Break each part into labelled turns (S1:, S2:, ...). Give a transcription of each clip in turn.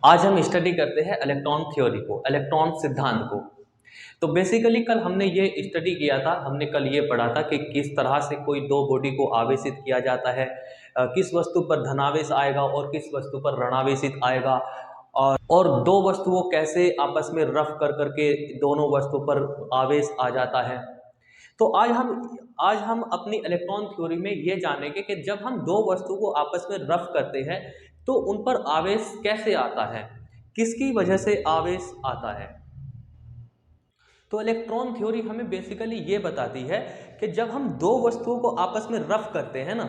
S1: आज हम स्टडी करते हैं इलेक्ट्रॉन थ्योरी को, इलेक्ट्रॉन सिद्धांत को। तो बेसिकली कल हमने ये स्टडी किया था, हमने कल ये पढ़ा था कि किस तरह से कोई दो बॉडी को आवेशित किया जाता है, किस वस्तु पर धनावेश आएगा और किस वस्तु पर ऋणावेशित आएगा, और दो वस्तुओं कैसे आपस में रफ कर करके दोनों वस्तु पर आवेश आ जाता है। तो आज हम अपनी इलेक्ट्रॉन थ्योरी में ये जानेंगे कि जब हम दो वस्तु को आपस में रफ करते हैं तो उन पर आवेश कैसे आता है, किसकी वजह से आवेश आता है। तो इलेक्ट्रॉन थ्योरी हमें बेसिकली ये बताती है कि जब हम दो वस्तुओं को आपस में रफ करते हैं ना,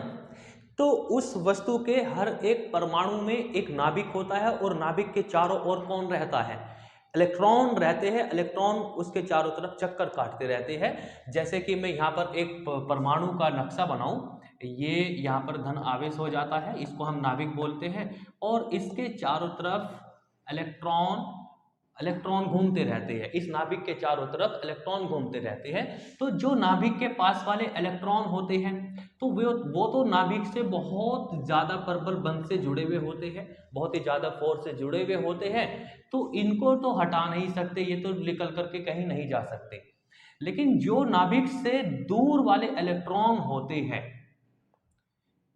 S1: तो उस वस्तु के हर एक परमाणु में एक नाभिक होता है और नाभिक के चारों ओर कौन रहता है, इलेक्ट्रॉन रहते हैं। इलेक्ट्रॉन उसके चारों तरफ चक्कर काटते रहते हैं। जैसे कि मैं यहाँ पर एक परमाणु का नक्शा बनाऊं, ये यहाँ पर धन आवेश हो जाता है, इसको हम नाभिक बोलते हैं, और इसके चारों तरफ इलेक्ट्रॉन घूमते रहते हैं। इस नाभिक के चारों तरफ इलेक्ट्रॉन घूमते रहते हैं। तो जो नाभिक के पास वाले इलेक्ट्रॉन होते हैं तो वो तो नाभिक से बहुत ज़्यादा प्रबल बंध से जुड़े हुए होते हैं, बहुत ही ज़्यादा फोर्स से जुड़े हुए होते हैं। तो इनको तो हटा नहीं सकते, ये तो निकल करके कहीं नहीं जा सकते। लेकिन जो नाभिक से दूर वाले इलेक्ट्रॉन होते हैं,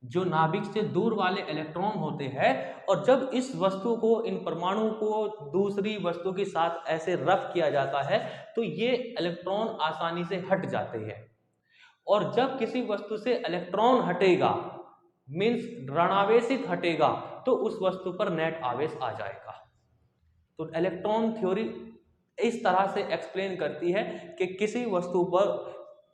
S1: जो नाभिक से दूर वाले इलेक्ट्रॉन होते हैं, और जब इस वस्तु को, इन परमाणु को दूसरी वस्तु के साथ ऐसे रफ किया जाता है तो ये इलेक्ट्रॉन आसानी से हट जाते हैं। और जब किसी वस्तु से इलेक्ट्रॉन हटेगा, मीन्स ऋणावेशित हटेगा, तो उस वस्तु पर नेट आवेश आ जाएगा। तो इलेक्ट्रॉन थ्योरी इस तरह से एक्सप्लेन करती है कि किसी वस्तु पर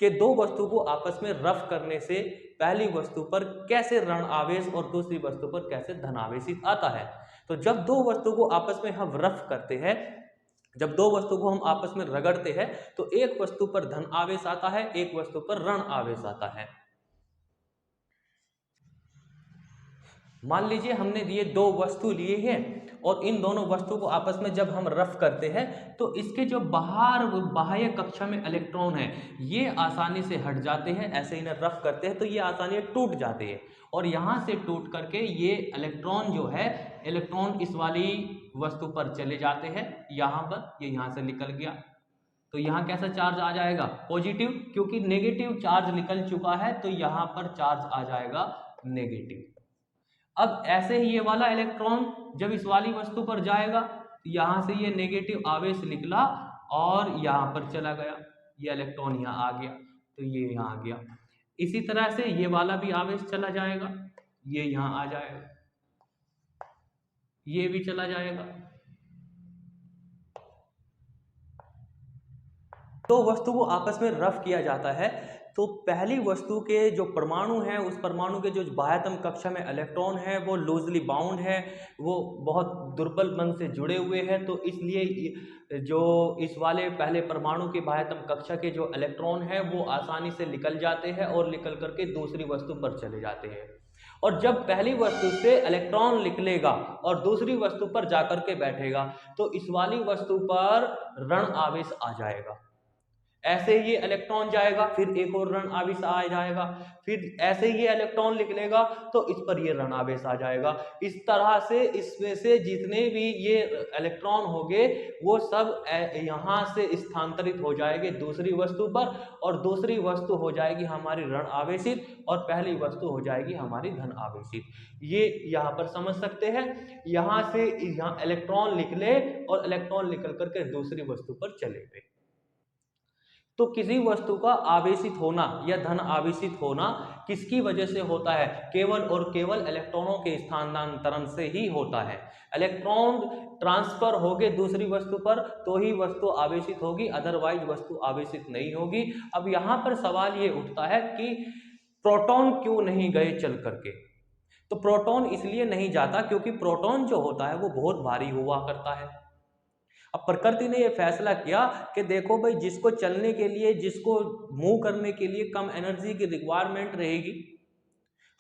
S1: के दो वस्तु को आपस में रफ करने से पहली वस्तु पर कैसे ऋण आवेश और दूसरी वस्तु पर कैसे धनावेशित आता है। तो जब दो वस्तु को आपस में हम रफ करते हैं, जब दो वस्तु को हम आपस में रगड़ते हैं, तो एक वस्तु पर धन आवेश आता है, एक वस्तु पर ऋण आवेश आता है। मान लीजिए हमने ये दो वस्तु लिए हैं और इन दोनों वस्तु को आपस में जब हम रफ करते हैं तो इसके जो बाह्य कक्षा में इलेक्ट्रॉन है ये आसानी से हट जाते हैं। ऐसे इन्हें रफ करते हैं तो ये आसानी से टूट जाते हैं, और यहाँ से टूट करके ये इलेक्ट्रॉन जो है, इलेक्ट्रॉन इस वाली वस्तु पर चले जाते हैं। यहाँ पर ये यहाँ से निकल गया तो यहाँ कैसा चार्ज आ जाएगा, पॉजिटिव, क्योंकि नेगेटिव चार्ज निकल चुका है तो यहाँ पर चार्ज आ जाएगा नेगेटिव। अब ऐसे ही ये वाला इलेक्ट्रॉन जब इस वाली वस्तु पर जाएगा तो यहाँ से ये नेगेटिव आवेश निकला और यहाँ पर चला गया, ये इलेक्ट्रॉन यहाँ आ गया तो ये यहाँ आ गया। इसी तरह से ये वाला भी आवेश चला जाएगा, ये यहाँ आ जाएगा, ये भी चला जाएगा। तो वस्तु को आपस में रफ किया जाता है तो पहली वस्तु के जो परमाणु हैं, उस परमाणु के जो बाह्यतम कक्षा में इलेक्ट्रॉन है वो लूजली बाउंड है, वो बहुत दुर्बल बंध से जुड़े हुए हैं। तो इसलिए जो इस वाले पहले परमाणु के बाह्यतम कक्षा के जो इलेक्ट्रॉन है वो आसानी से निकल जाते हैं और निकल करके दूसरी वस्तु पर चले जाते हैं। और जब पहली वस्तु से इलेक्ट्रॉन निकलेगा और दूसरी वस्तु पर जाकर के बैठेगा तो इस वाली वस्तु पर ऋण आवेश आ जाएगा। ऐसे ही इलेक्ट्रॉन जाएगा, फिर एक और ऋण आवेश आ जाएगा, फिर ऐसे ही इलेक्ट्रॉन निकलेगा तो इस पर ये ऋण आवेश आ जाएगा। इस तरह से इसमें से जितने भी ये इलेक्ट्रॉन होंगे वो सब यहाँ से स्थानांतरित हो जाएंगे दूसरी वस्तु पर, और दूसरी वस्तु हो जाएगी हमारी ऋण आवेशित और पहली वस्तु हो जाएगी हमारी धन आवेशित। ये यहाँ पर समझ सकते हैं। यहाँ से यहाँ इलेक्ट्रॉन निकले और इलेक्ट्रॉन निकल करके दूसरी वस्तु पर चले गए। तो किसी वस्तु का आवेशित होना या धन आवेशित होना किसकी वजह से होता है, केवल और केवल इलेक्ट्रॉनों के स्थानांतरण से ही होता है। इलेक्ट्रॉन ट्रांसफर होगे दूसरी वस्तु पर तो ही वस्तु आवेशित होगी, अदरवाइज वस्तु आवेशित नहीं होगी। अब यहाँ पर सवाल ये उठता है कि प्रोटॉन क्यों नहीं गए चल करके। तो प्रोटॉन इसलिए नहीं जाता क्योंकि प्रोटॉन जो होता है वो बहुत भारी हुआ करता है। अब प्रकृति ने यह फैसला किया कि देखो भाई, जिसको चलने के लिए, जिसको मूव करने के लिए कम एनर्जी की रिक्वायरमेंट रहेगी,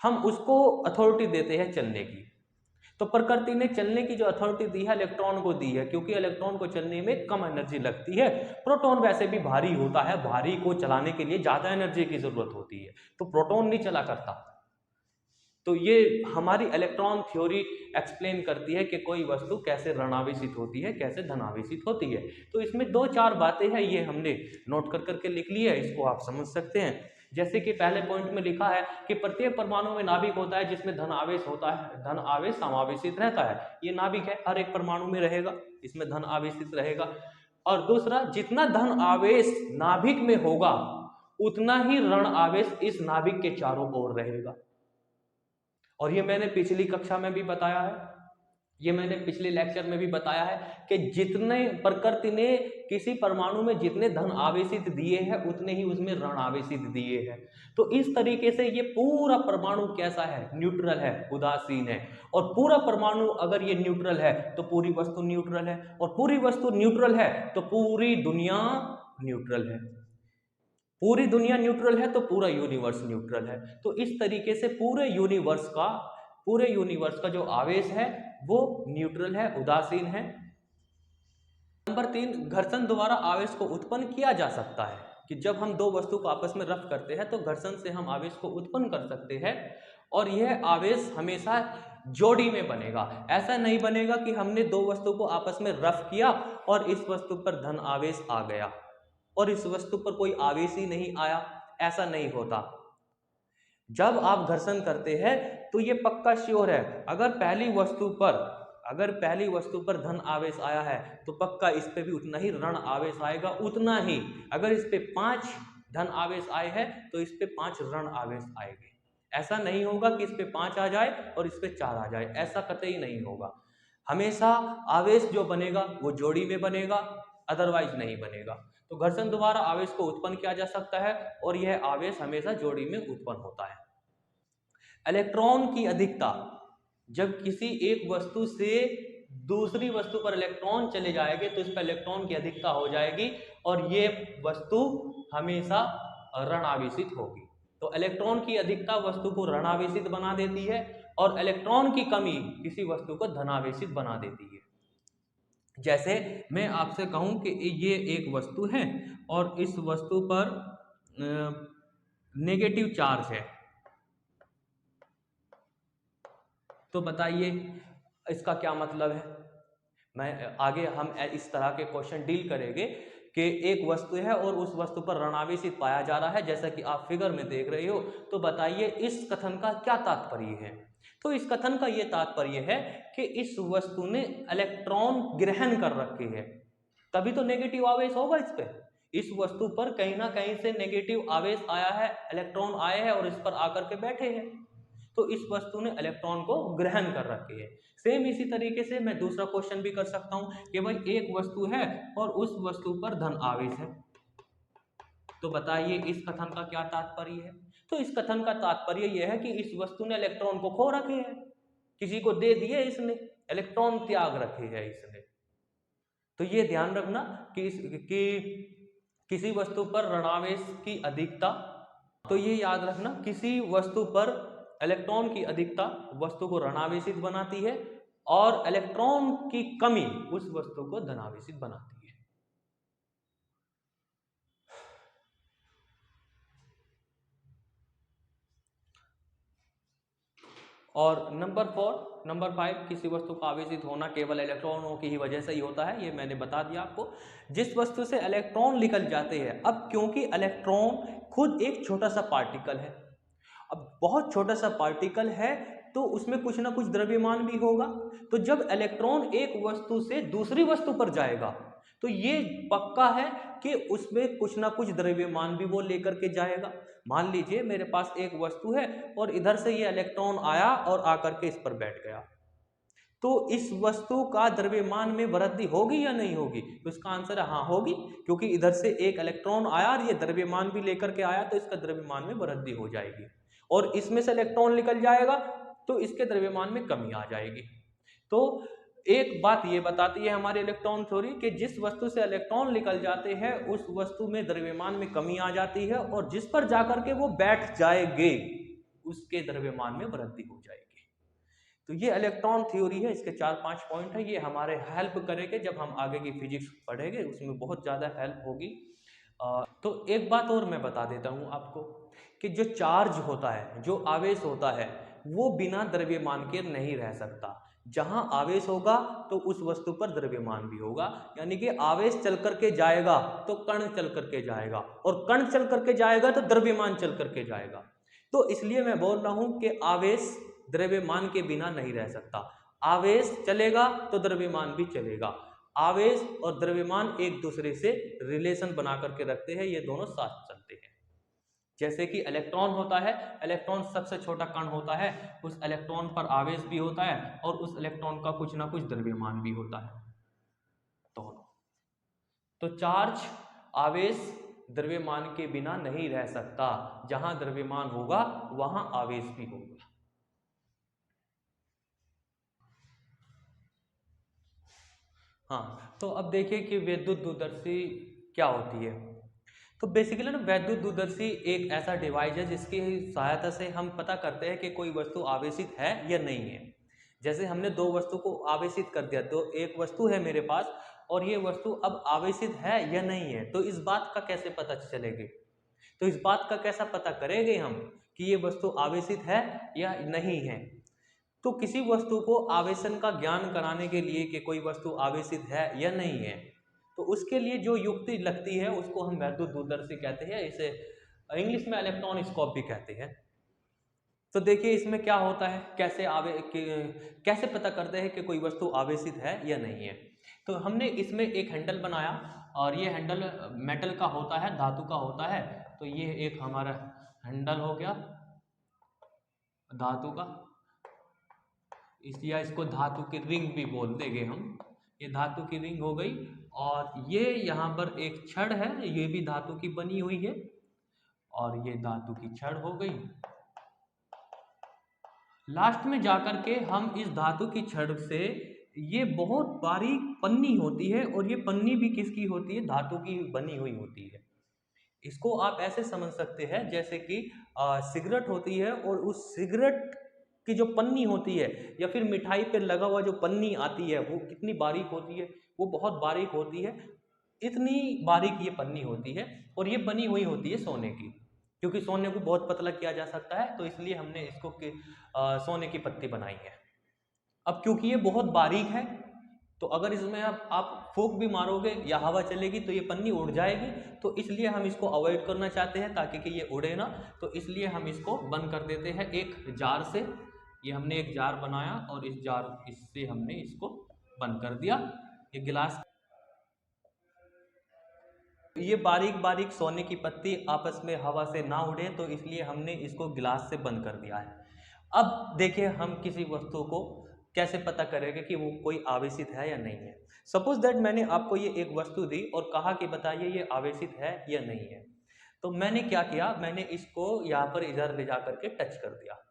S1: हम उसको अथॉरिटी देते हैं चलने की। तो प्रकृति ने चलने की जो अथॉरिटी दी है इलेक्ट्रॉन को दी है, क्योंकि इलेक्ट्रॉन को चलने में कम एनर्जी लगती है। प्रोटॉन वैसे भी भारी होता है, भारी को चलाने के लिए ज्यादा एनर्जी की जरूरत होती है, तो प्रोटॉन नहीं चला करता। तो ये हमारी इलेक्ट्रॉन थ्योरी एक्सप्लेन करती है कि कोई वस्तु कैसे ऋणावेशित होती है, कैसे धनावेशित होती है। तो इसमें दो चार बातें हैं, ये हमने नोट कर करके लिख ली है, इसको आप समझ सकते हैं। जैसे कि पहले पॉइंट में लिखा है कि प्रत्येक परमाणु में नाभिक होता है जिसमें धन आवेश होता है, धन आवेश समावेशित रहता है। ये नाभिक है, हर एक परमाणु में रहेगा, इसमें धन आवेशित रहेगा। और दूसरा, जितना धन आवेश नाभिक में होगा उतना ही ऋण आवेश इस नाभिक के चारों ओर रहेगा। और ये मैंने पिछली कक्षा में भी बताया है, ये मैंने पिछले लेक्चर में भी बताया है कि जितने प्रकृति ने किसी परमाणु में जितने धन आवेशित दिए हैं उतने ही उसमें ऋण आवेशित दिए हैं। तो इस तरीके से ये पूरा परमाणु कैसा है, न्यूट्रल है, उदासीन है। और पूरा परमाणु अगर ये न्यूट्रल है तो पूरी वस्तु न्यूट्रल है, और पूरी वस्तु न्यूट्रल है तो पूरी दुनिया न्यूट्रल है। पूरी दुनिया न्यूट्रल है तो पूरा यूनिवर्स न्यूट्रल है। तो इस तरीके से पूरे यूनिवर्स का जो आवेश है वो न्यूट्रल है, उदासीन है। नंबर 3, घर्षण द्वारा आवेश को उत्पन्न किया जा सकता है, कि जब हम दो वस्तु को आपस में रफ करते हैं तो घर्षण से हम आवेश को उत्पन्न कर सकते हैं। और यह आवेश हमेशा जोड़ी में बनेगा। ऐसा नहीं बनेगा कि हमने दो वस्तु को आपस में रफ किया और इस वस्तु पर धन आवेश आ गया और इस वस्तु पर कोई आवेश ही नहीं आया, ऐसा नहीं होता। जब आप घर्षण करते हैं तो ये पक्का श्योर है, अगर पहली वस्तु पर धन आवेश आया है तो पक्का इस पे भी उतना ही ऋण आवेश आएगा, उतना ही। अगर इस पे 5 धन आवेश आए हैं तो इस पे 5 ऋण आवेश आएंगे। ऐसा नहीं होगा कि इस पे 5 आ जाए और इस पे 4 आ जाए, ऐसा कतई नहीं होगा। हमेशा आवेश जो बनेगा वो जोड़ी में बनेगा, अदरवाइज नहीं बनेगा। तो घर्षण द्वारा आवेश को उत्पन्न किया जा सकता है और यह आवेश हमेशा जोड़ी में उत्पन्न होता है। इलेक्ट्रॉन की अधिकता, जब किसी एक वस्तु से दूसरी वस्तु पर इलेक्ट्रॉन चले जाएंगे तो इस पर इलेक्ट्रॉन की अधिकता हो जाएगी और ये वस्तु हमेशा ऋणावेशित होगी। तो इलेक्ट्रॉन की अधिकता वस्तु को ऋणावेशित बना देती है और इलेक्ट्रॉन की कमी किसी वस्तु को धनावेशित बना देती है। जैसे मैं आपसे कहूं कि ये एक वस्तु है और इस वस्तु पर नेगेटिव चार्ज है, तो बताइए इसका क्या मतलब है। मैं आगे हम इस तरह के क्वेश्चन डील करेंगे कि एक वस्तु है और उस वस्तु पर ऋणावेशित पाया जा रहा है, जैसा कि आप फिगर में देख रहे हो। तो बताइए इस कथन का क्या तात्पर्य है। तो इस कथन का यह तात्पर्य है कि इस वस्तु ने इलेक्ट्रॉन ग्रहण कर रखे हैं, तभी तो नेगेटिव आवेश होगा इस पे। इस वस्तु पर कहीं ना कहीं से नेगेटिव आवेश आया है, इलेक्ट्रॉन आए हैं और इस पर आकर के बैठे हैं, तो इस वस्तु ने इलेक्ट्रॉन को ग्रहण कर रखे है। सेम इसी तरीके से मैं दूसरा क्वेश्चन भी कर सकता हूं कि भाई एक वस्तु है और उस वस्तु पर धन आवेश है, तो बताइए इस कथन का क्या तात्पर्य है। तो इस कथन का तात्पर्य यह है कि इस वस्तु ने इलेक्ट्रॉन को खो रखे हैं, किसी को दे दिए, इसने इलेक्ट्रॉन त्याग रखे हैं इसने। तो ये ध्यान रखना कि किसी वस्तु पर ऋणावेश की अधिकता, तो ये याद रखना किसी वस्तु पर इलेक्ट्रॉन की अधिकता वस्तु को ऋणावेशित बनाती है और इलेक्ट्रॉन की कमी उस वस्तु को धनावेशित बनाती है। और नंबर 5, किसी वस्तु का आवेशित होना केवल इलेक्ट्रॉनों की ही वजह से ही होता है, ये मैंने बता दिया आपको। जिस वस्तु से इलेक्ट्रॉन निकल जाते हैं, अब क्योंकि इलेक्ट्रॉन खुद एक छोटा सा पार्टिकल है, अब बहुत छोटा सा पार्टिकल है तो उसमें कुछ ना कुछ द्रव्यमान भी होगा। तो जब इलेक्ट्रॉन एक वस्तु से दूसरी वस्तु पर जाएगा तो ये पक्का है कि उसमें कुछ ना कुछ द्रव्यमान भी वो लेकर के जाएगा। मान लीजिए मेरे पास एक वस्तु है और इधर से ये इलेक्ट्रॉन आया और आकर के इस पर बैठ गया, तो इस वस्तु का द्रव्यमान में वृद्धि होगी या नहीं होगी। तो इसका आंसर है हाँ होगी, क्योंकि इधर से एक इलेक्ट्रॉन आया और ये द्रव्यमान भी लेकर के आया, तो इसका द्रव्यमान में वृद्धि हो जाएगी। और इसमें से इलेक्ट्रॉन निकल जाएगा तो इसके द्रव्यमान में कमी आ जाएगी। तो एक बात ये बताती है हमारी इलेक्ट्रॉन थ्योरी कि जिस वस्तु से इलेक्ट्रॉन निकल जाते हैं उस वस्तु में द्रव्यमान में कमी आ जाती है और जिस पर जाकर के वो बैठ जाएंगे उसके द्रव्यमान में वृद्धि हो जाएगी। तो ये इलेक्ट्रॉन थ्योरी है, इसके 4-5 पॉइंट है, ये हमारे हेल्प करेंगे जब हम आगे की फिजिक्स पढ़ेंगे, उसमें बहुत ज़्यादा हेल्प होगी। तो एक बात और मैं बता देता हूँ आपको कि जो चार्ज होता है, जो आवेश होता है, वो बिना द्रव्यमान के नहीं रह सकता। जहां आवेश होगा तो उस वस्तु पर द्रव्यमान भी होगा, यानी कि आवेश चल करके जाएगा तो कण चल करके जाएगा, और कण चल करके जाएगा तो द्रव्यमान चल करके जाएगा। तो इसलिए मैं बोल रहा हूं कि आवेश द्रव्यमान के बिना नहीं रह सकता। आवेश चलेगा तो द्रव्यमान भी चलेगा। आवेश और द्रव्यमान एक दूसरे से रिलेशन बना करके रखते हैं, ये दोनों साथ चलते हैं। जैसे कि इलेक्ट्रॉन होता है, इलेक्ट्रॉन सबसे छोटा कण होता है, उस इलेक्ट्रॉन पर आवेश भी होता है और उस इलेक्ट्रॉन का कुछ ना कुछ द्रव्यमान भी होता है, दोनों। तो चार्ज, आवेश द्रव्यमान के बिना नहीं रह सकता। जहां द्रव्यमान होगा वहां आवेश भी होगा। हाँ, तो अब देखिए कि वैद्युत दूरदर्शी क्या होती है। तो बेसिकली ना वैद्युत दूरदर्शी एक ऐसा डिवाइस है जिसकी सहायता से हम पता करते हैं कि कोई वस्तु आवेशित है या नहीं है। जैसे हमने दो वस्तु को आवेशित कर दिया, तो एक वस्तु है मेरे पास और ये वस्तु अब आवेशित है या नहीं है, तो इस बात का कैसे पता चलेगी? तो इस बात का कैसा पता करेंगे हम कि ये वस्तु आवेशित है या नहीं है? तो किसी वस्तु को आवेशन का ज्ञान कराने के लिए कि कोई वस्तु आवेशित है या नहीं है, तो उसके लिए जो युक्ति लगती है उसको हम वैद्युत दूरदर्शी कहते हैं। इसे इंग्लिश में इलेक्ट्रॉनस्कोप भी कहते हैं। तो देखिए इसमें क्या होता है, कैसे पता करते हैं कि कोई वस्तु आवेशित है या नहीं है। तो हमने इसमें एक हैंडल बनाया और ये हैंडल मेटल का होता है, धातु का होता है। तो ये एक हमारा हैंडल हो गया धातु का, या इसको धातु की रिंग भी बोल देंगे हम। ये धातु की रिंग हो गई और ये यहाँ पर एक छड़ है, ये भी धातु की बनी हुई है और ये धातु की छड़ हो गई। लास्ट में जाकर के हम इस धातु की छड़ से, ये बहुत बारीक पन्नी होती है और ये पन्नी भी किसकी होती है? धातु की बनी हुई होती है। इसको आप ऐसे समझ सकते हैं जैसे कि सिगरेट होती है और उस सिगरेट की जो पन्नी होती है या फिर मिठाई पे लगा हुआ जो पन्नी आती है वो कितनी बारीक होती है? वो बहुत बारीक होती है। इतनी बारीक ये पन्नी होती है और ये बनी हुई होती है सोने की, क्योंकि सोने को बहुत पतला किया जा सकता है, तो इसलिए हमने इसको सोने की पत्ती बनाई है। अब क्योंकि ये बहुत बारीक है तो अगर इसमें आप फूंक भी मारोगे या हवा चलेगी तो ये पन्नी उड़ जाएगी, तो इसलिए हम इसको अवॉइड करना चाहते हैं ताकि कि ये उड़े ना। तो इसलिए हम इसको बंद कर देते हैं एक जार से। ये हमने एक जार बनाया और इससे हमने इसको बंद कर दिया। ये गिलास, ये बारीक बारीक सोने की पत्ती आपस में हवा से ना उड़े, तो इसलिए हमने इसको गिलास से बंद कर दिया है। अब देखिए हम किसी वस्तु को कैसे पता करेंगे कि वो कोई आवेशित है या नहीं है। सपोज दैट मैंने आपको ये एक वस्तु दी और कहा कि बताइए ये आवेशित है या नहीं है। तो मैंने क्या किया, मैंने इसको यहाँ पर इधर ले जा करके टच कर दिया।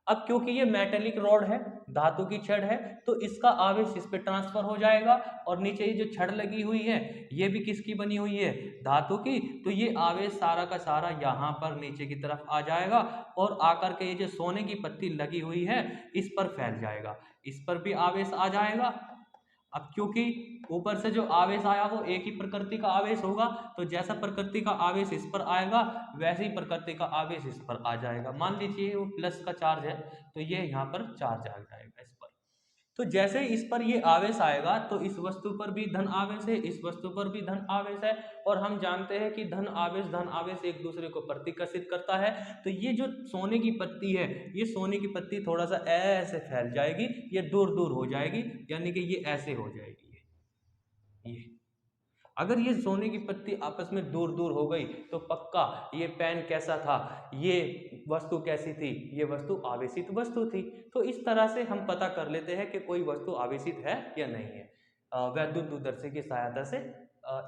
S1: अब क्योंकि ये मेटेलिक रॉड है, धातु की छड़ है, तो इसका आवेश इस पे ट्रांसफर हो जाएगा और नीचे ये जो छड़ लगी हुई है ये भी किसकी बनी हुई है? धातु की। तो ये आवेश सारा का सारा यहाँ पर नीचे की तरफ आ जाएगा और आकर के ये जो सोने की पत्ती लगी हुई है इस पर फैल जाएगा, इस पर भी आवेश आ जाएगा। अब क्योंकि ऊपर से जो आवेश आया वो एक ही प्रकृति का आवेश होगा, तो जैसा प्रकृति का आवेश इस पर आएगा वैसे ही प्रकृति का आवेश इस पर आ जाएगा। मान लीजिए वो प्लस का चार्ज है तो ये यहाँ पर चार्ज आ जाएगा इस पर। तो जैसे इस पर ये आवेश आएगा तो इस वस्तु पर भी धन आवेश है, इस वस्तु पर भी धन आवेश है, और हम जानते हैं कि धन आवेश एक दूसरे को प्रतिकर्षित करता है। तो ये जो सोने की पत्ती है, ये सोने की पत्ती थोड़ा सा ऐसे फैल जाएगी, ये दूर दूर हो जाएगी, यानी कि ये ऐसे हो जाएगी। ये अगर ये सोने की पत्ती आपस में दूर दूर हो गई तो पक्का ये पेन कैसा था, ये वस्तु कैसी थी? ये वस्तु आवेशित वस्तु थी। तो इस तरह से हम पता कर लेते हैं कि कोई वस्तु आवेशित है या नहीं है। वैद्युत दूरदर्शी की सहायता से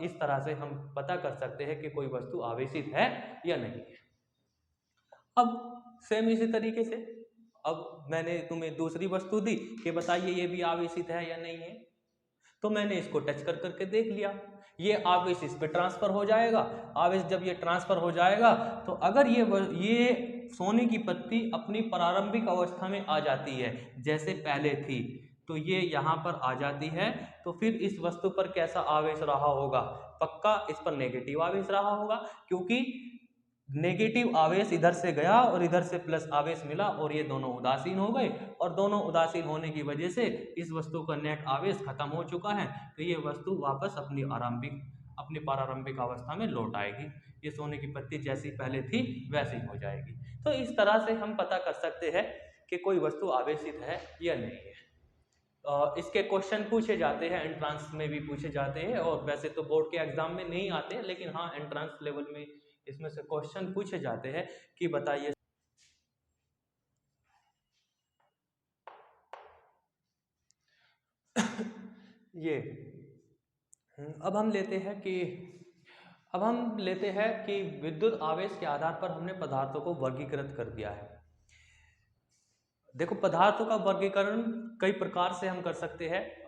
S1: इस तरह से हम पता कर सकते हैं कि कोई वस्तु आवेशित है या नहीं है। अब सेम इसी तरीके से अब मैंने तुम्हें दूसरी वस्तु दी कि बताइए ये भी आवेशित है या नहीं है। तो मैंने इसको टच कर करके देख लिया, ये आवेश इस पे ट्रांसफर हो जाएगा। आवेश जब ये ट्रांसफर हो जाएगा तो अगर ये सोने की पत्ती अपनी प्रारंभिक अवस्था में आ जाती है जैसे पहले थी, तो ये यहाँ पर आ जाती है, तो फिर इस वस्तु पर कैसा आवेश रहा होगा? पक्का इस पर नेगेटिव आवेश रहा होगा, क्योंकि नेगेटिव आवेश इधर से गया और इधर से प्लस आवेश मिला और ये दोनों उदासीन हो गए, और दोनों उदासीन होने की वजह से इस वस्तु का नेट आवेश खत्म हो चुका है, तो ये वस्तु वापस अपनी प्रारंभिक अवस्था में लौट आएगी। ये सोने की पत्ती जैसी पहले थी वैसी हो जाएगी। तो इस तरह से हम पता कर सकते हैं कि कोई वस्तु आवेशित है या नहीं है। इसके क्वेश्चन पूछे जाते हैं, एंट्रांस में भी पूछे जाते हैं, और वैसे तो बोर्ड के एग्जाम में नहीं आते, लेकिन हाँ एंट्रांस लेवल में इसमें से क्वेश्चन पूछे जाते हैं कि बताइए। ये अब हम लेते हैं कि विद्युत आवेश के आधार पर हमने पदार्थों को वर्गीकृत कर दिया है। देखो, पदार्थों का वर्गीकरण कई प्रकार से हम कर सकते हैं।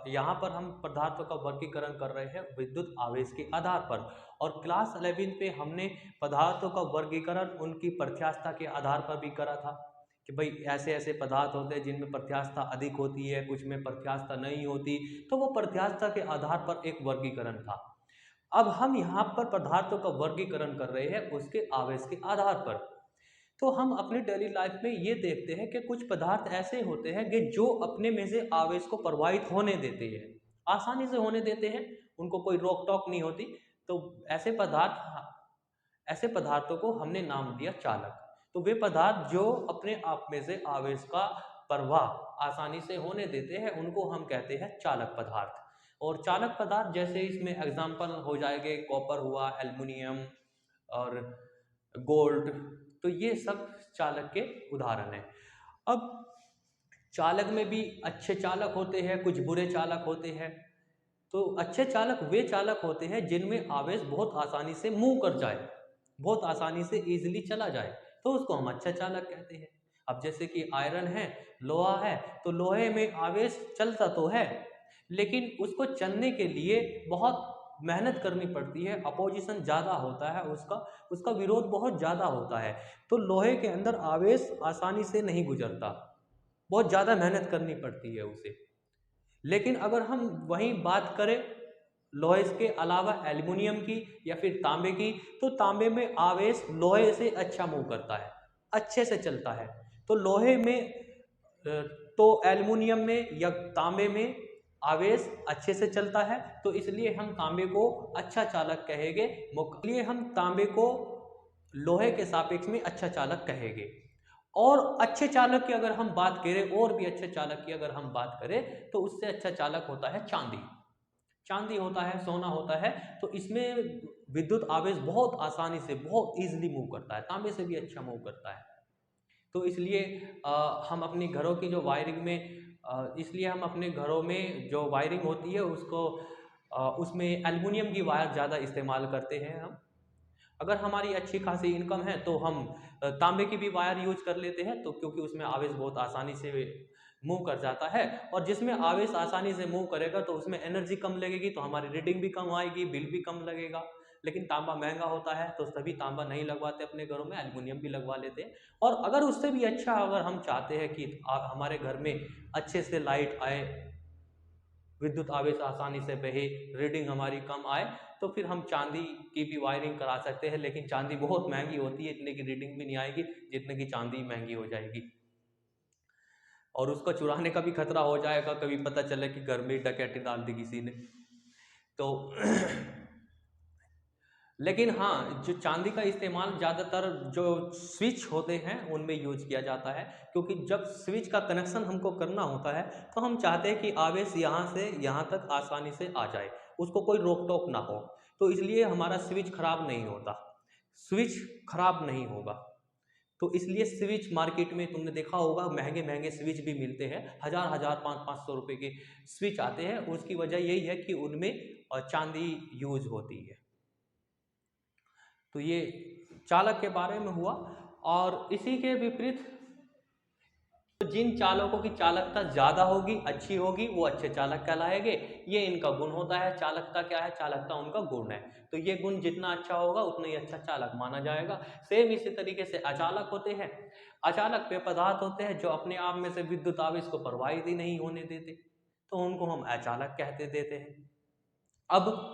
S1: यहाँ पर हम पदार्थों का वर्गीकरण कर रहे हैं विद्युत आवेश के आधार पर, और क्लास 11 पे हमने पदार्थों का वर्गीकरण उनकी प्रत्यास्थता के आधार पर भी करा था कि भाई ऐसे ऐसे पदार्थ होते हैं जिनमें प्रत्यास्थता अधिक होती है, कुछ में प्रत्यास्थता नहीं होती, तो वो प्रत्यास्थता के आधार पर एक वर्गीकरण था। अब हम यहाँ पर पदार्थों का वर्गीकरण कर रहे हैं उसके आवेश के आधार पर। तो हम अपनी डेली लाइफ में ये देखते हैं कि कुछ पदार्थ ऐसे होते हैं कि जो अपने में से आवेश को प्रवाहित होने देते हैं, आसानी से होने देते हैं, उनको कोई रोक टोक नहीं होती। तो ऐसे पदार्थों को हमने नाम दिया चालक। तो वे पदार्थ जो अपने आप में से आवेश का प्रवाह आसानी से होने देते हैं उनको हम कहते हैं चालक पदार्थ। और चालक पदार्थ जैसे इसमें एग्जाम्पल हो जाएंगे कॉपर हुआ, एल्युमिनियम और गोल्ड, तो ये सब चालक के उदाहरण हैं। अब चालक में भी अच्छे चालक होते हैं, कुछ बुरे चालक होते हैं। तो अच्छे चालक वे चालक होते हैं जिनमें आवेश बहुत आसानी से मूव कर जाए, बहुत आसानी से इजीली चला जाए, तो उसको हम अच्छा चालक कहते हैं। अब जैसे कि आयरन है, लोहा है, तो लोहे में आवेश चलता तो है, लेकिन उसको चलने के लिए बहुत मेहनत करनी पड़ती है, अपोजिशन ज़्यादा होता है, उसका विरोध बहुत ज़्यादा होता है। तो लोहे के अंदर आवेश आसानी से नहीं गुजरता, बहुत ज़्यादा मेहनत करनी पड़ती है उसे। लेकिन अगर हम वहीं बात करें लोहे के अलावा एल्युमिनियम की या फिर तांबे की, तो तांबे में आवेश लोहे से अच्छा मूव करता है, अच्छे से चलता है। तो लोहे में तो एल्युमिनियम में या तांबे में आवेश अच्छे से चलता है, तो इसलिए हम तांबे को अच्छा चालक कहेंगे। इसलिए हम तांबे को लोहे के सापेक्ष में अच्छा चालक कहेंगे। और अच्छे चालक की अगर हम बात करें, और भी अच्छे चालक की अगर हम बात करें, तो उससे अच्छा चालक होता है चांदी। चांदी होता है, सोना होता है, तो इसमें विद्युत आवेश बहुत आसानी से, बहुत इजीली मूव करता है, तांबे से भी अच्छा मूव करता है। तो इसलिए हम अपनी घरों की जो वायरिंग में इसलिए हम अपने घरों में जो वायरिंग होती है उसमें एल्युमिनियम की वायर ज़्यादा इस्तेमाल करते हैं हम। अगर हमारी अच्छी खासी इनकम है तो हम तांबे की भी वायर यूज कर लेते हैं, तो क्योंकि उसमें आवेश बहुत आसानी से मूव कर जाता है, और जिसमें आवेश आसानी से मूव करेगा तो उसमें एनर्जी कम लगेगी, तो हमारी रीडिंग भी कम आएगी, बिल भी कम लगेगा। लेकिन तांबा महंगा होता है तो सभी तांबा नहीं लगवाते अपने घरों में, एल्युमिनियम भी लगवा लेते हैं। और अगर उससे भी अच्छा अगर हम चाहते हैं कि हमारे घर में अच्छे से लाइट आए, विद्युत आवेश आसानी से बहे, रीडिंग हमारी कम आए, तो फिर हम चांदी की भी वायरिंग करा सकते हैं। लेकिन चांदी बहुत महंगी होती है, इतने की रीडिंग भी नहीं आएगी जितने की चांदी महंगी हो जाएगी, और उसका चुराने का भी खतरा हो जाएगा, कभी पता चले कि घर में डकैती डाल दी किसी ने तो लेकिन हाँ, जो चांदी का इस्तेमाल ज़्यादातर जो स्विच होते हैं उनमें यूज किया जाता है, क्योंकि जब स्विच का कनेक्शन हमको करना होता है तो हम चाहते हैं कि आवेश यहाँ से यहाँ तक आसानी से आ जाए, उसको कोई रोक टोक ना हो। तो इसलिए हमारा स्विच खराब नहीं होता, स्विच खराब नहीं होगा। तो इसलिए स्विच मार्केट में तुमने देखा होगा महंगे महंगे स्विच भी मिलते हैं, हजार हजार 500-500 रुपए के स्विच आते हैं। उसकी वजह यही है कि उनमें चांदी यूज होती है। तो ये चालक के बारे में हुआ। और इसी के विपरीत तो जिन चालकों की चालकता ज़्यादा होगी, अच्छी होगी, वो अच्छे चालक कहलाएंगे। ये इनका गुण होता है। चालकता क्या है? चालकता उनका गुण है। तो ये गुण जितना अच्छा होगा उतना ही अच्छा चालक माना जाएगा। सेम इसी तरीके से अचालक होते हैं। अचालक वे पदार्थ होते हैं जो अपने आप में से विद्युत आवेश को प्रवाहित ही नहीं होने देते, तो उनको हम अचालक कहते देते हैं। अब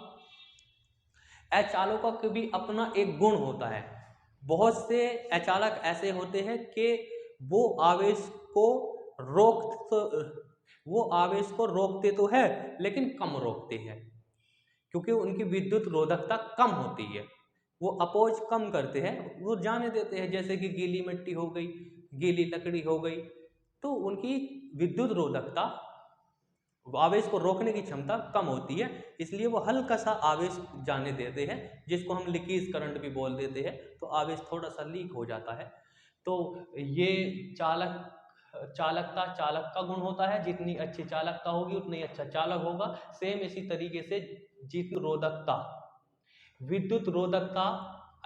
S1: अचालकों का भी अपना एक गुण होता है। बहुत से अचालक ऐसे होते हैं कि वो आवेश को रोक तो वो आवेश को रोकते तो है लेकिन कम रोकते हैं, क्योंकि उनकी विद्युत रोधकता कम होती है। वो अपोज कम करते हैं, वो जाने देते हैं, जैसे कि गीली मिट्टी हो गई, गीली लकड़ी हो गई, तो उनकी विद्युत रोधकता, आवेश को रोकने की क्षमता कम होती है, इसलिए वो हल्का सा आवेश जाने देते हैं, जिसको हम लीकेज करंट भी बोल देते हैं। तो आवेश थोड़ा सा लीक हो जाता है। तो ये चालकता चालक का गुण होता है, जितनी अच्छी चालकता होगी उतनी अच्छा चालक होगा। सेम इसी तरीके से जितनी रोधकता, विद्युत रोधकता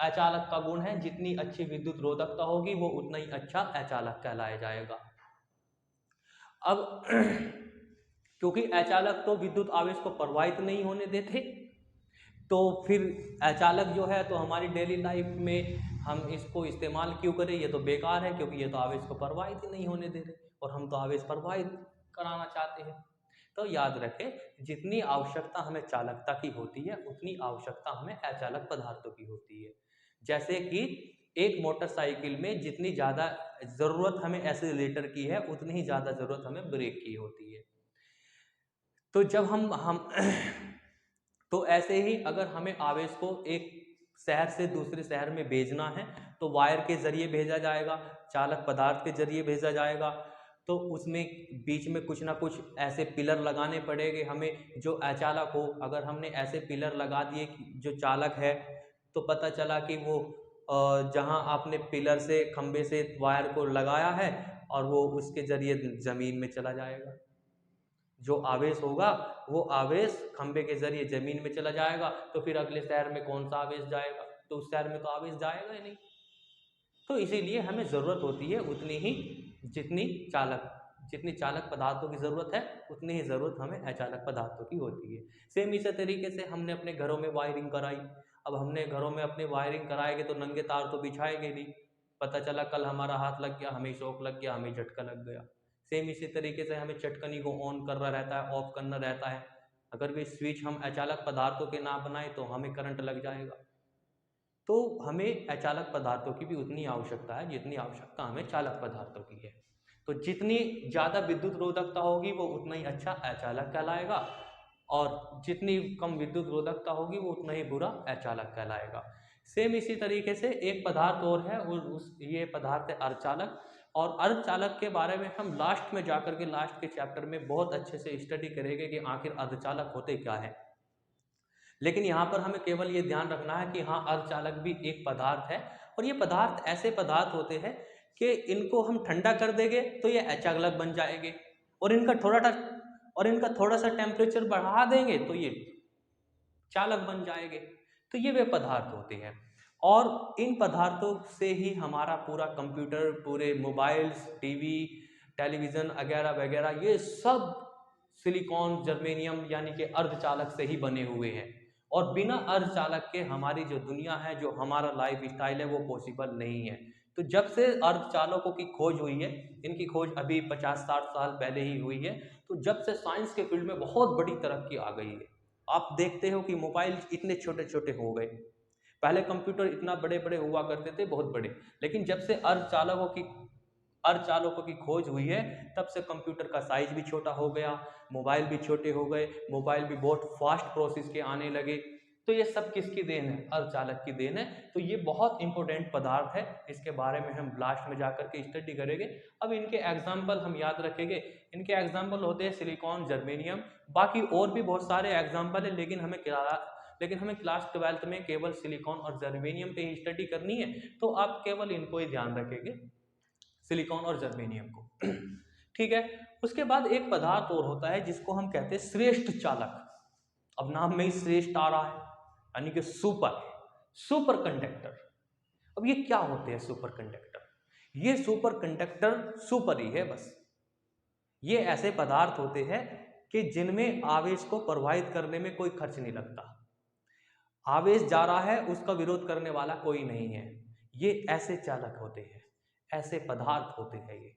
S1: अचालक का गुण है, जितनी अच्छी विद्युत रोधकता होगी वो उतना ही अच्छा अचालक कहलाया जाएगा। अब क्योंकि अचालक तो विद्युत आवेश को प्रवाहित नहीं होने देते, तो फिर अचालक जो है तो हमारी डेली लाइफ में हम इसको इस्तेमाल क्यों करें, ये तो बेकार है, क्योंकि ये तो आवेश को प्रवाहित ही नहीं होने दे रहे और हम तो आवेश प्रवाहित कराना चाहते हैं। तो याद रखें, जितनी आवश्यकता हमें चालकता की होती है उतनी आवश्यकता हमें अचालक पदार्थों की होती है। जैसे कि एक मोटरसाइकिल में जितनी ज़्यादा ज़रूरत हमें एक्सीलरेटर की है उतनी ही ज़्यादा ज़रूरत हमें ब्रेक की होती है। तो जब हम तो ऐसे ही अगर हमें आवेश को एक शहर से दूसरे शहर में भेजना है तो वायर के जरिए भेजा जाएगा, चालक पदार्थ के जरिए भेजा जाएगा। तो उसमें बीच में कुछ ना कुछ ऐसे पिलर लगाने पड़ेंगे हमें जो अचालक हो। अगर हमने ऐसे पिलर लगा दिए जो चालक है, तो पता चला कि वो जहां आपने पिलर से खंबे से वायर को लगाया है और वो उसके जरिए जमीन में चला जाएगा। जो आवेश होगा वो आवेश खंबे के जरिए जमीन में चला जाएगा, तो फिर अगले शहर में कौन सा आवेश जाएगा, तो उस शहर में तो आवेश जाएगा ही नहीं। तो इसीलिए हमें ज़रूरत होती है उतनी ही, जितनी चालक पदार्थों की ज़रूरत है उतनी ही ज़रूरत हमें अचालक पदार्थों की होती है। सेम इसी तरीके से हमने अपने घरों में वायरिंग कराई। अब हमने घरों में अपने वायरिंग कराएंगे तो नंगे तार तो बिछाएंगे नहीं, पता चला कल हमारा हाथ लग गया, हमें शॉक लग गया, हमें झटका लग गया। सेम इसी तरीके से हमें चटकनी को ऑन करना रहता है, ऑफ करना रहता है। अगर भी स्विच हम अचालक पदार्थों के ना बनाए तो हमें करंट लग जाएगा। तो हमें अचालक पदार्थों की भी उतनी आवश्यकता है जितनी आवश्यकता हमें चालक पदार्थों की है। तो जितनी ज़्यादा विद्युत रोधकता होगी वो उतना ही अच्छा अचालक कहलाएगा, और जितनी कम विद्युत रोधकता होगी वो उतना ही बुरा अचालक कहलाएगा। सेम इसी तरीके से एक पदार्थ और है, ये पदार्थ है अर्धचालक। और अर्धचालक के बारे में हम लास्ट में जाकर के, लास्ट के चैप्टर में बहुत अच्छे से स्टडी करेंगे कि आखिर अर्धचालक होते क्या है। लेकिन यहाँ पर हमें केवल ये ध्यान रखना है कि हाँ, अर्धचालक भी एक पदार्थ है, और ये पदार्थ ऐसे पदार्थ होते हैं कि इनको हम ठंडा कर देंगे तो ये अचालक बन जाएंगे, और इनका थोड़ा सा टेम्परेचर बढ़ा देंगे तो ये चालक बन जाएंगे। तो ये वे पदार्थ होते हैं, और इन पदार्थों से ही हमारा पूरा कंप्यूटर, पूरे मोबाइल्स, टीवी, टेलीविज़न वगैरह वगैरह ये सब सिलिकॉन, जर्मेनियम यानी कि अर्धचालक से ही बने हुए हैं। और बिना अर्धचालक के हमारी जो दुनिया है, जो हमारा लाइफ स्टाइल है, वो पॉसिबल नहीं है। तो जब से अर्धचालकों की खोज हुई है, इनकी खोज अभी 50-60 साल पहले ही हुई है, तो जब से साइंस के फील्ड में बहुत बड़ी तरक्की आ गई है। आप देखते हो कि मोबाइल इतने छोटे छोटे हो गए, पहले कंप्यूटर इतना बड़े बड़े हुआ करते थे, बहुत बड़े, लेकिन जब से अर्धचालकों की खोज हुई है तब से कंप्यूटर का साइज भी छोटा हो गया, मोबाइल भी छोटे हो गए, मोबाइल भी बहुत फास्ट प्रोसेस के आने लगे। तो ये सब किसकी देन है? अर्धचालक की देन है। तो ये बहुत इंपॉर्टेंट पदार्थ है, इसके बारे में हम लास्ट में जाकर के स्टडी करेंगे। अब इनके एग्जाम्पल हम याद रखेंगे। इनके एग्जाम्पल होते हैं सिलिकॉन, जर्मेनियम, बाकी और भी बहुत सारे एग्जाम्पल है, लेकिन हमें क्लास 12th में केवल सिलिकॉन और जर्मेनियम पे ही स्टडी करनी है, तो आप केवल इनको ही ध्यान रखेंगे, सिलिकॉन और जर्मेनियम को। ठीक है। उसके बाद एक पदार्थ और होता है जिसको हम कहते हैं श्रेष्ठ चालक। अब नाम में ही श्रेष्ठ आ रहा है, यानी कि सुपर कंडक्टर। अब ये क्या होते हैं सुपर कंडक्टर? ये सुपर कंडक्टर सुपर ही है बस। ये ऐसे पदार्थ होते हैं कि जिनमें आवेश को प्रवाहित करने में कोई खर्च नहीं लगता। आवेश जा रहा है, उसका विरोध करने वाला कोई नहीं है। ये ऐसे चालक होते हैं, ऐसे पदार्थ होते हैं ये।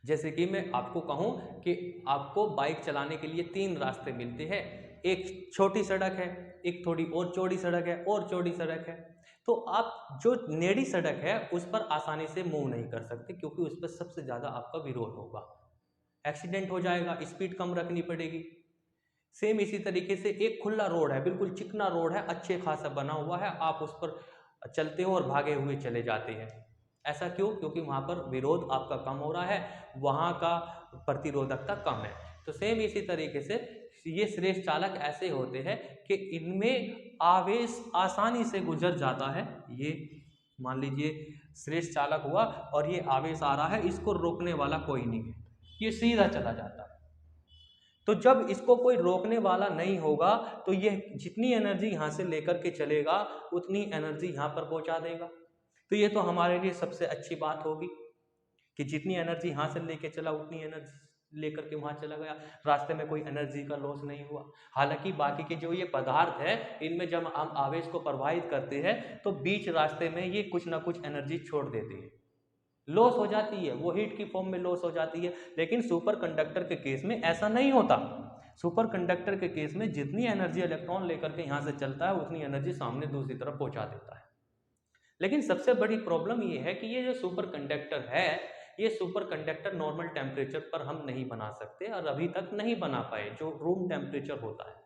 S1: जैसे कि मैं आपको कहूं कि आपको बाइक चलाने के लिए 3 रास्ते मिलते हैं। एक छोटी सड़क है, एक थोड़ी और चौड़ी सड़क है, और चौड़ी सड़क है, तो आप जो नेड़ी सड़क है उस पर आसानी से मूव नहीं कर सकते, क्योंकि उस पर सबसे ज़्यादा आपका विरोध होगा, एक्सीडेंट हो जाएगा, स्पीड कम रखनी पड़ेगी। सेम इसी तरीके से एक खुला रोड है, बिल्कुल चिकना रोड है, अच्छे खासा बना हुआ है, आप उस पर चलते हो और भागे हुए चले जाते हैं। ऐसा क्यों? क्योंकि वहाँ पर विरोध आपका कम हो रहा है, वहाँ का प्रतिरोधकता कम है। तो सेम इसी तरीके से ये श्रेष्ठ चालक ऐसे होते हैं कि इनमें आवेश आसानी से गुजर जाता है। ये मान लीजिए श्रेष्ठ चालक हुआ और ये आवेश आ रहा है, इसको रोकने वाला कोई नहीं है, ये सीधा चला जाता है। तो जब इसको कोई रोकने वाला नहीं होगा तो ये जितनी एनर्जी यहाँ से लेकर के चलेगा उतनी एनर्जी यहाँ पर पहुँचा देगा। तो ये तो हमारे लिए सबसे अच्छी बात होगी कि जितनी एनर्जी यहाँ से लेके चला उतनी एनर्जी लेकर के वहाँ चला गया, रास्ते में कोई एनर्जी का लॉस नहीं हुआ। हालांकि बाकी के जो ये पदार्थ है इनमें जब हम आवेश को प्रवाहित करते हैं तो बीच रास्ते में ये कुछ ना कुछ एनर्जी छोड़ देती है, लॉस हो जाती है, वो हीट की फॉर्म में लॉस हो जाती है। लेकिन सुपर कंडक्टर के केस में ऐसा नहीं होता। सुपर कंडक्टर के केस में जितनी एनर्जी इलेक्ट्रॉन लेकर के यहाँ से चलता है उतनी एनर्जी सामने दूसरी तरफ पहुँचा देता है। लेकिन सबसे बड़ी प्रॉब्लम ये है कि ये जो सुपर कंडक्टर है, ये सुपर कंडक्टर नॉर्मल टेम्परेचर पर हम नहीं बना सकते और अभी तक नहीं बना पाए, जो रूम टेम्परेचर होता है।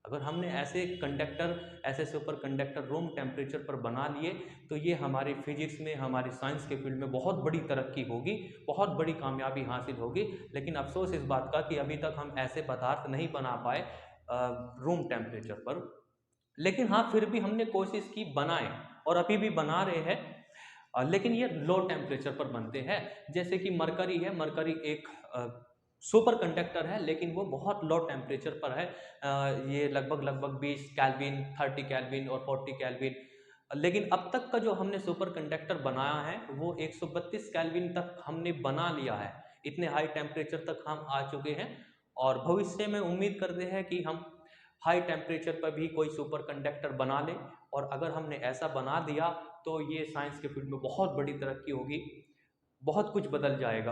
S1: अगर हमने ऐसे कंडक्टर, ऐसे सुपर कंडक्टर रूम टेम्परेचर पर बना लिए तो ये हमारी फिजिक्स में, हमारी साइंस के फील्ड में बहुत बड़ी तरक्की होगी, बहुत बड़ी कामयाबी हासिल होगी। लेकिन अफसोस इस बात का कि अभी तक हम ऐसे पदार्थ नहीं बना पाए रूम टेम्परेचर पर। लेकिन हाँ, फिर भी हमने कोशिश की, बनाए और अभी भी बना रहे हैं, लेकिन ये लो टेम्परेचर पर बनते हैं। जैसे कि मरकरी है, मरकरी एक सुपर कंडक्टर है लेकिन वो बहुत लो टेम्परेचर पर है। ये लगभग 20 केल्विन, 30 केल्विन और 40 केल्विन। लेकिन अब तक का जो हमने सुपर कंडक्टर बनाया है वो 132 केल्विन तक हमने बना लिया है। इतने हाई टेम्परेचर तक हम आ चुके हैं और भविष्य में उम्मीद करते हैं कि हम हाई टेम्परेचर पर भी कोई सुपर कंडक्टर बना लें। और अगर हमने ऐसा बना दिया तो ये साइंस के फील्ड में बहुत बड़ी तरक्की होगी, बहुत कुछ बदल जाएगा।